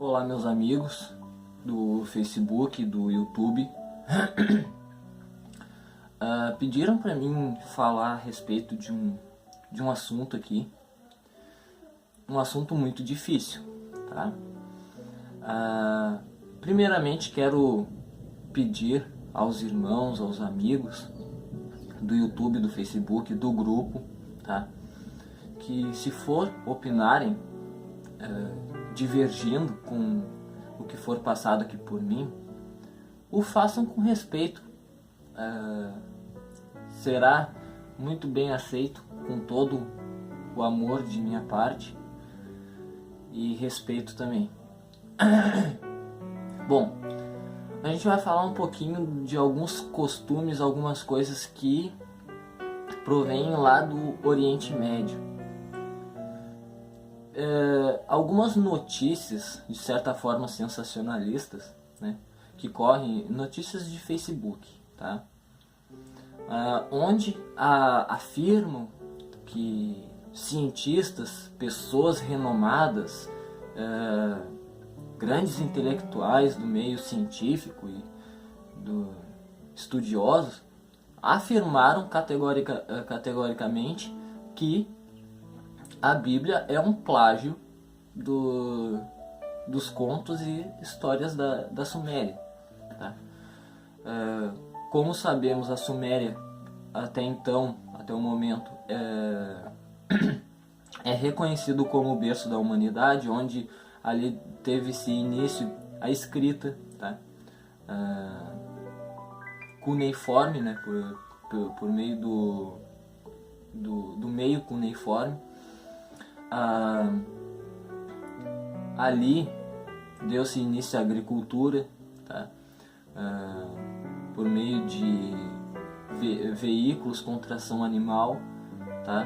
Olá, meus amigos do Facebook, do YouTube. Pediram para mim falar a respeito de um assunto aqui, um assunto muito difícil, tá? Primeiramente quero pedir aos irmãos, aos amigos do YouTube, do Facebook, do grupo, tá? Que se for opinarem divergindo com o que for passado aqui por mim, o façam com respeito. Será muito bem aceito, com todo o amor de minha parte e respeito também. Bom, a gente vai falar um pouquinho de alguns costumes, algumas coisas que provêm lá do Oriente Médio. Algumas notícias, de certa forma sensacionalistas, né, que correm, notícias de Facebook, tá? Onde afirmam que cientistas, pessoas renomadas, grandes intelectuais do meio científico e estudiosos afirmaram categoricamente que a Bíblia é um plágio dos contos e histórias da Suméria, tá? Como sabemos, a Suméria até então, até o momento, é reconhecido como o berço da humanidade, onde ali teve-se início a escrita, tá? Cuneiforme, né? por meio do meio cuneiforme. Ali deu-se início à agricultura, tá? Por meio de veículos com tração animal, tá?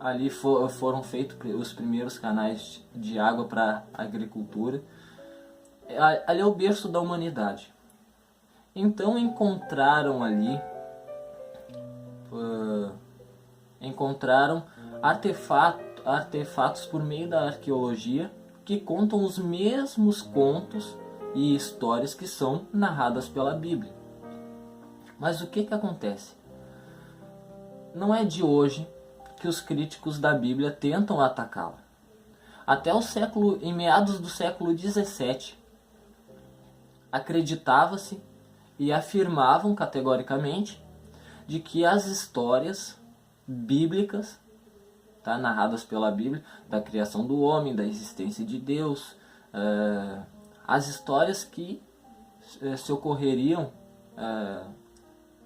Ali foram feitos os primeiros canais de água para a agricultura. Ali é o berço da humanidade. Então encontraram ali artefatos por meio da arqueologia que contam os mesmos contos e histórias que são narradas pela Bíblia. Mas o que acontece? Não é de hoje que os críticos da Bíblia tentam atacá-la. Até em meados do século XVII, acreditava-se e afirmavam categoricamente de que as histórias bíblicas, tá, narradas pela Bíblia, da criação do homem, da existência de Deus, as histórias que se ocorreriam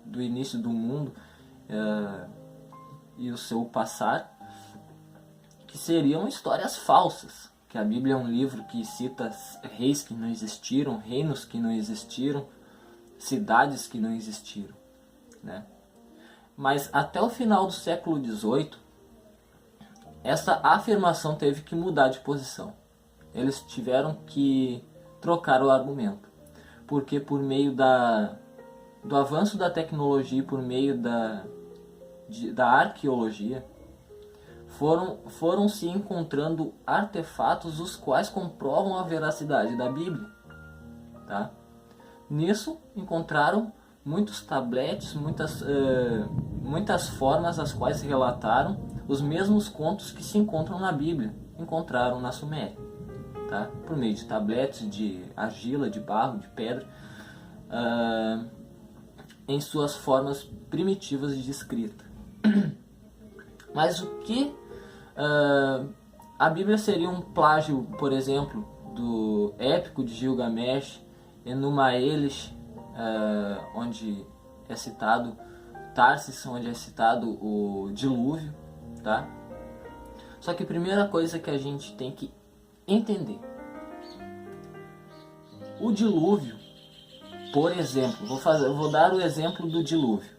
do início do mundo e o seu passar, que seriam histórias falsas, que a Bíblia é um livro que cita reis que não existiram, reinos que não existiram, cidades que não existiram, né? Mas até o final do século XVIII, essa afirmação teve que mudar de posição. Eles tiveram que trocar o argumento, porque por meio do avanço da tecnologia, por meio da arqueologia, foram se encontrando artefatos os quais comprovam a veracidade da Bíblia, tá? Nisso encontraram muitos tabletes, muitas formas as quais relataram os mesmos contos que se encontram na Bíblia, encontraram na Suméria, tá? Por meio de tabletes de argila, de barro, de pedra, em suas formas primitivas de escrita. Mas o que a Bíblia seria um plágio, por exemplo, do épico de Gilgamesh, Enuma Elish, onde é citado Tarsis, onde é citado o dilúvio, tá? Só que a primeira coisa que a gente tem que entender, o dilúvio, por exemplo, vou dar o exemplo do dilúvio.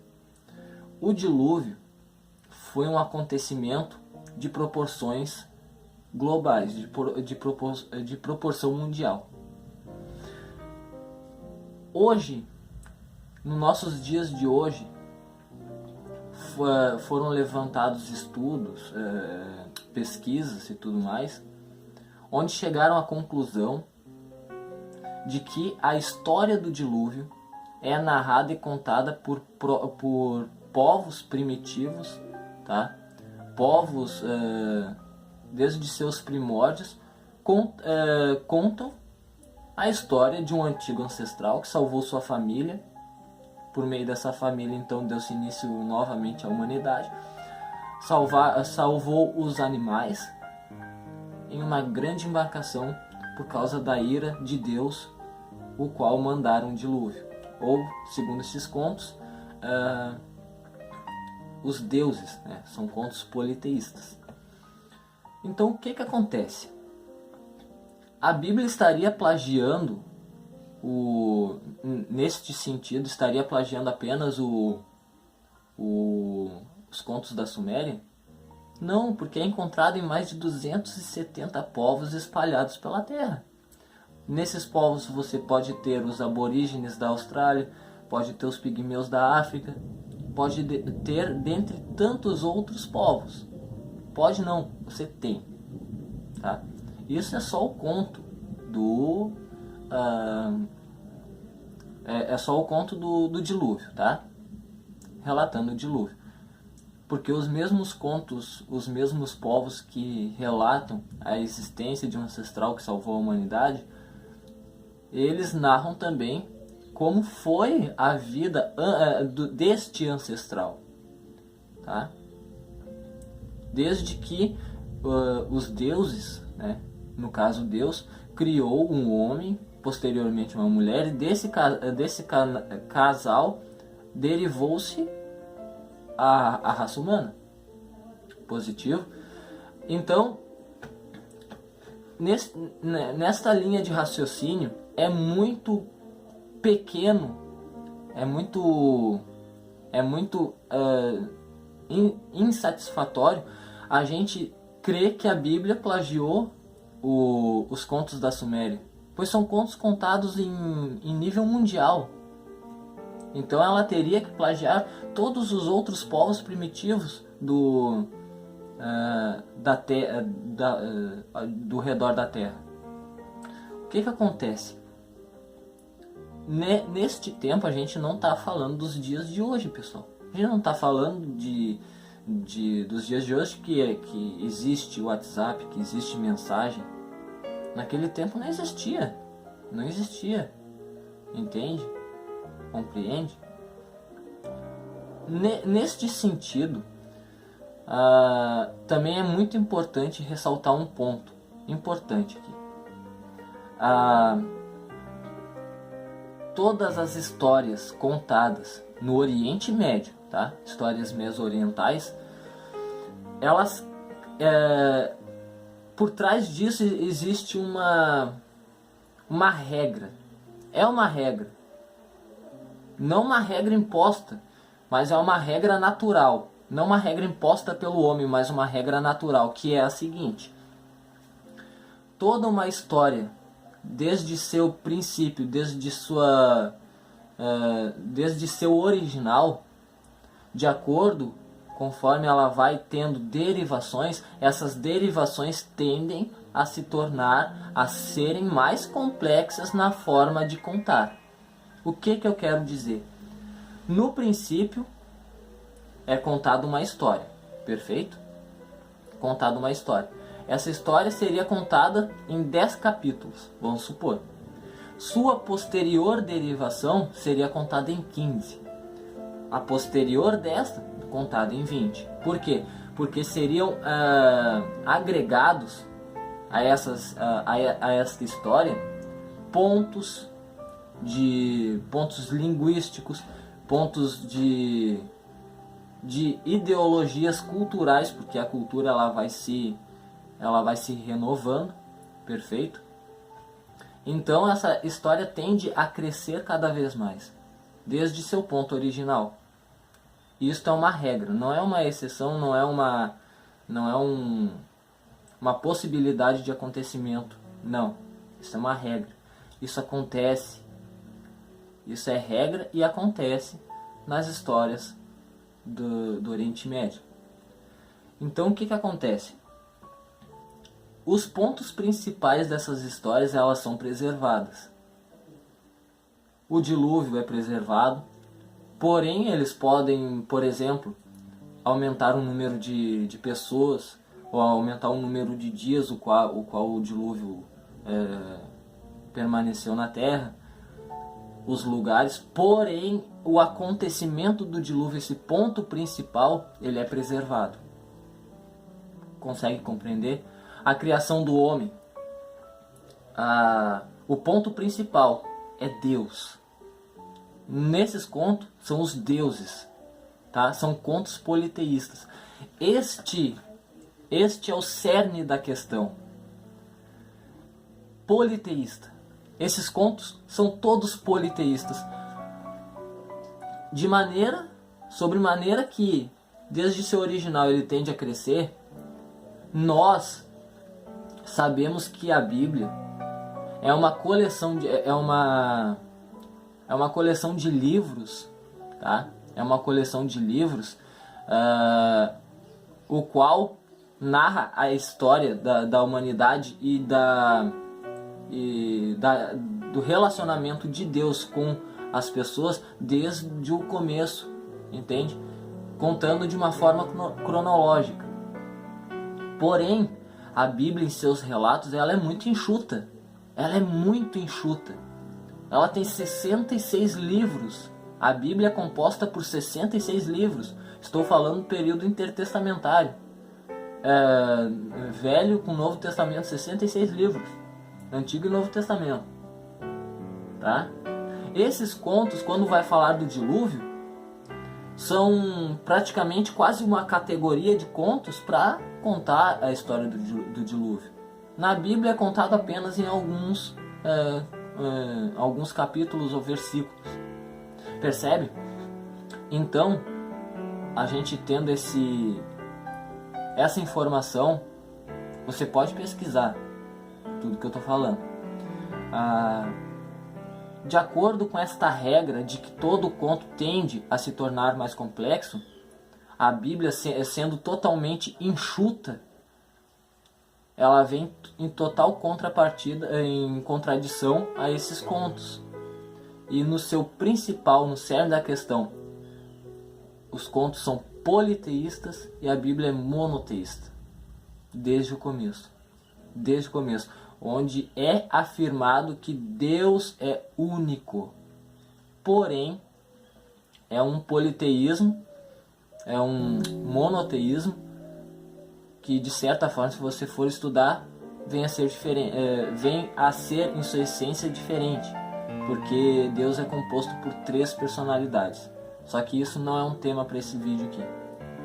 O dilúvio foi um acontecimento de proporções globais, de proporção mundial. Hoje, nos nossos dias de hoje, foram levantados estudos, pesquisas e tudo mais, onde chegaram à conclusão de que a história do dilúvio é narrada e contada por povos primitivos, tá? Povos, desde seus primórdios, contam a história de um antigo ancestral que salvou sua família. Por meio dessa família, então, deu-se início novamente à humanidade. Salvou os animais em uma grande embarcação por causa da ira de Deus, o qual mandaram um dilúvio. Ou, segundo esses contos, os deuses, né? São contos politeístas. Então, o que acontece? A Bíblia estaria plagiando, neste sentido, estaria plagiando apenas os contos da Suméria? Não, porque é encontrado em mais de 270 povos espalhados pela Terra. Nesses povos você pode ter os aborígenes da Austrália, pode ter os pigmeus da África, pode ter dentre tantos outros povos. Pode não, você tem. Tá? Isso é só o conto do dilúvio, tá? Relatando o dilúvio. Porque os mesmos contos, os mesmos povos que relatam a existência de um ancestral que salvou a humanidade, eles narram também como foi a vida deste ancestral, tá? Desde que os deuses, né, no caso Deus, criou um homem, posteriormente uma mulher, e desse casal derivou-se a raça humana. Positivo. Então, nesta linha de raciocínio, é muito pequeno, é muito insatisfatório a gente crer que a Bíblia plagiou os contos da Suméria, pois são contos contados em nível mundial. Então ela teria que plagiar todos os outros povos primitivos do redor da Terra. O que acontece? Neste tempo a gente não está falando dos dias de hoje, pessoal. A gente não está falando dos dias de hoje que existe o WhatsApp, que existe mensagem. Naquele tempo não existia. Não existia. Entende? Compreende? Neste sentido, também é muito importante ressaltar um ponto importante aqui. Todas as histórias contadas no Oriente Médio, tá? Histórias meso-orientais, elas, por trás disso existe uma regra. É uma regra. Não uma regra imposta, mas é uma regra natural. Não uma regra imposta pelo homem, mas uma regra natural, que é a seguinte: toda uma história, desde seu princípio, desde seu original, de acordo, conforme ela vai tendo derivações, essas derivações tendem a serem mais complexas na forma de contar. O que eu quero dizer? No princípio, é contada uma história, perfeito? Contada uma história. Essa história seria contada em 10 capítulos, vamos supor. Sua posterior derivação seria contada em 15. A posterior desta, contada em 20. Por quê? Porque seriam agregados a esta história pontos linguísticos, pontos de ideologias culturais, porque a cultura ela vai se renovando, perfeito? Então essa história tende a crescer cada vez mais, desde seu ponto original. Isto é uma regra, não é uma exceção, não é uma possibilidade de acontecimento, não. Isso é uma regra. Isso acontece. Isso é regra e acontece nas histórias do Oriente Médio. Então o que acontece? os pontos principais dessas histórias, elas são preservadas. O dilúvio é preservado, porém eles podem, por exemplo, aumentar o número de pessoas, ou aumentar o número de dias o qual o dilúvio permaneceu na Terra, os lugares, porém o acontecimento do dilúvio, esse ponto principal, ele é preservado. Consegue compreender? A criação do homem, o ponto principal é Deus. Nesses contos são os deuses, tá? São contos politeístas. Este é o cerne da questão. Politeísta. Esses contos são todos politeístas. Sobre maneira que, desde seu original, ele tende a crescer. Nós sabemos que a Bíblia é uma coleção de livros, tá? É uma coleção de livros, o qual narra a história da humanidade do relacionamento de Deus com as pessoas desde o começo, entende? Contando de uma forma cronológica. Porém, a Bíblia em seus relatos, ela é muito enxuta. Ela tem 66 livros. A Bíblia é composta por 66 livros. Estou falando do período intertestamentário. Velho com Novo Testamento, 66 livros. Antigo e Novo Testamento. Tá? Esses contos, quando vai falar do dilúvio, são praticamente quase uma categoria de contos para contar a história do dilúvio. Na Bíblia é contado apenas em alguns capítulos ou versículos. Percebe? Então, a gente tendo essa informação, você pode pesquisar tudo que eu estou falando. De acordo com esta regra de que todo conto tende a se tornar mais complexo, a Bíblia, sendo totalmente enxuta, ela vem em total em contradição a esses contos. E no seu principal, no cerne da questão, os contos são politeístas e a Bíblia é monoteísta. Desde o começo. Onde é afirmado que Deus é único. Porém, é um politeísmo, é um monoteísmo, que de certa forma, se você for estudar, vem a ser em sua essência diferente, porque Deus é composto por 3 personalidades. Só que isso não é um tema para esse vídeo aqui.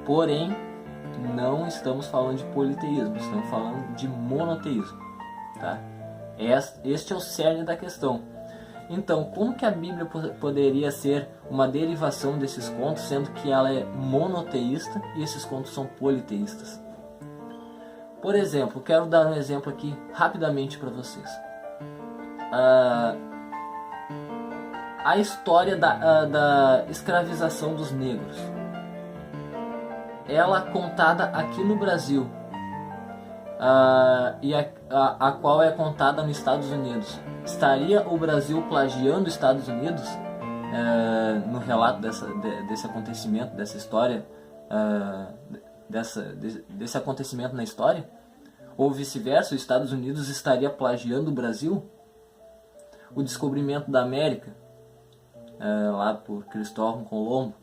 Porém, não estamos falando de politeísmo, estamos falando de monoteísmo, tá? Este é o cerne da questão. Então, como que a Bíblia poderia ser uma derivação desses contos, sendo que ela é monoteísta e esses contos são politeístas? Por exemplo, quero dar um exemplo aqui rapidamente para vocês. A história da escravização dos negros. Ela contada aqui no Brasil, e a qual é contada nos Estados Unidos. Estaria o Brasil plagiando os Estados Unidos no relato desse acontecimento, dessa história, desse acontecimento na história? Ou vice-versa, os Estados Unidos estaria plagiando o Brasil? O descobrimento da América, lá por Cristóvão Colombo,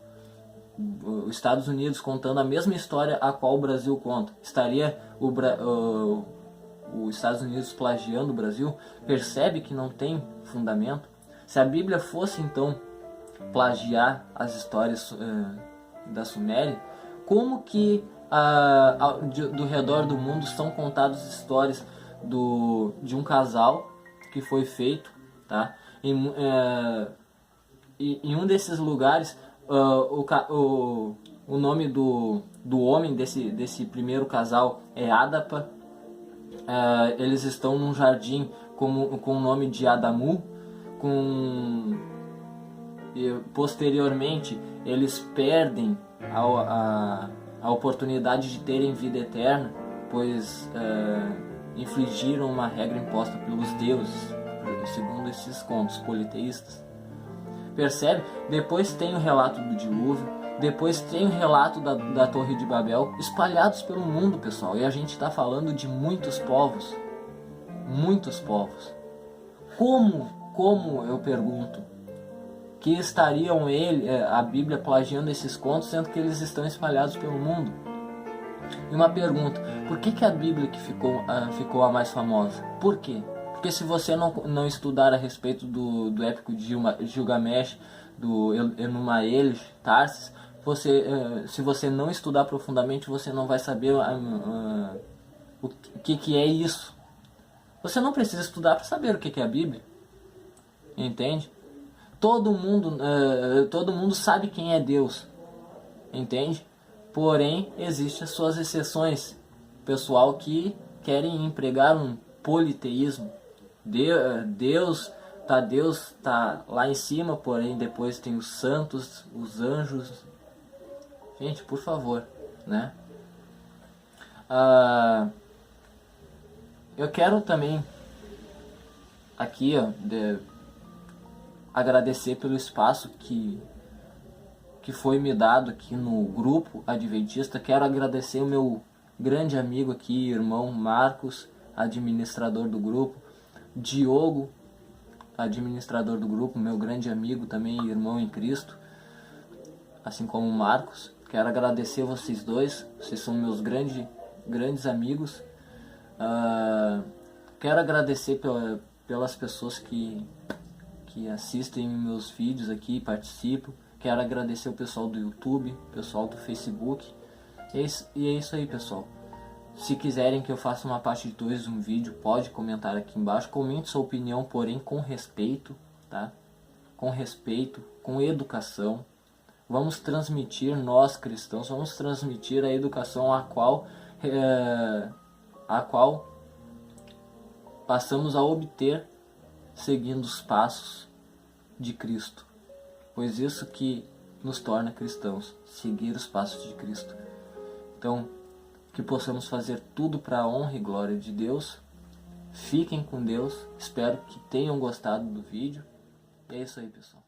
os Estados Unidos contando a mesma história a qual o Brasil conta. Estaria os Estados Unidos plagiando o Brasil? Percebe que não tem fundamento? Se a Bíblia fosse então plagiar as histórias da Suméria, como que do redor do mundo são contadas histórias de um casal que foi feito, tá? Em um desses lugares, o nome do homem desse primeiro casal é Adapa. Eles estão num jardim com o nome de Adamu. E posteriormente eles perdem a oportunidade de terem vida eterna, pois infligiram uma regra imposta pelos deuses, segundo esses contos politeístas. Percebe? Depois tem o relato do dilúvio, depois tem o relato da Torre de Babel, espalhados pelo mundo, pessoal. E a gente está falando de muitos povos. Muitos povos. Como eu pergunto, que estariam a Bíblia plagiando esses contos, sendo que eles estão espalhados pelo mundo? E uma pergunta, por que a Bíblia que ficou a mais famosa? Por quê? Porque se você não estudar a respeito do épico de Gilgamesh, do Enumael, Tarsis, se você não estudar profundamente, você não vai saber o que é isso. Você não precisa estudar para saber o que é a Bíblia. Entende? Todo mundo sabe quem é Deus. Entende? Porém, existem as suas exceções. Pessoal que querem empregar um politeísmo. Deus tá lá em cima, porém depois tem os santos, os anjos. Gente, por favor, né? Eu quero também aqui, agradecer pelo espaço que foi me dado aqui no grupo Adventista. Quero agradecer o meu grande amigo aqui, irmão Marcos, administrador do grupo, Diogo, administrador do grupo, meu grande amigo também, irmão em Cristo, assim como o Marcos. Quero agradecer vocês dois, vocês são meus grandes amigos. Quero agradecer pelas pessoas que assistem meus vídeos aqui, participam. Quero agradecer o pessoal do YouTube, o pessoal do Facebook. E é isso aí, pessoal. Se quiserem que eu faça uma parte 2 de um vídeo, pode comentar aqui embaixo. Comente sua opinião, porém com respeito, tá? Com respeito, com educação. Vamos transmitir, nós cristãos, vamos transmitir a educação a qual passamos a obter seguindo os passos de Cristo. Pois isso que nos torna cristãos, seguir os passos de Cristo. Então, que possamos fazer tudo para a honra e glória de Deus. Fiquem com Deus. Espero que tenham gostado do vídeo. É isso aí, pessoal.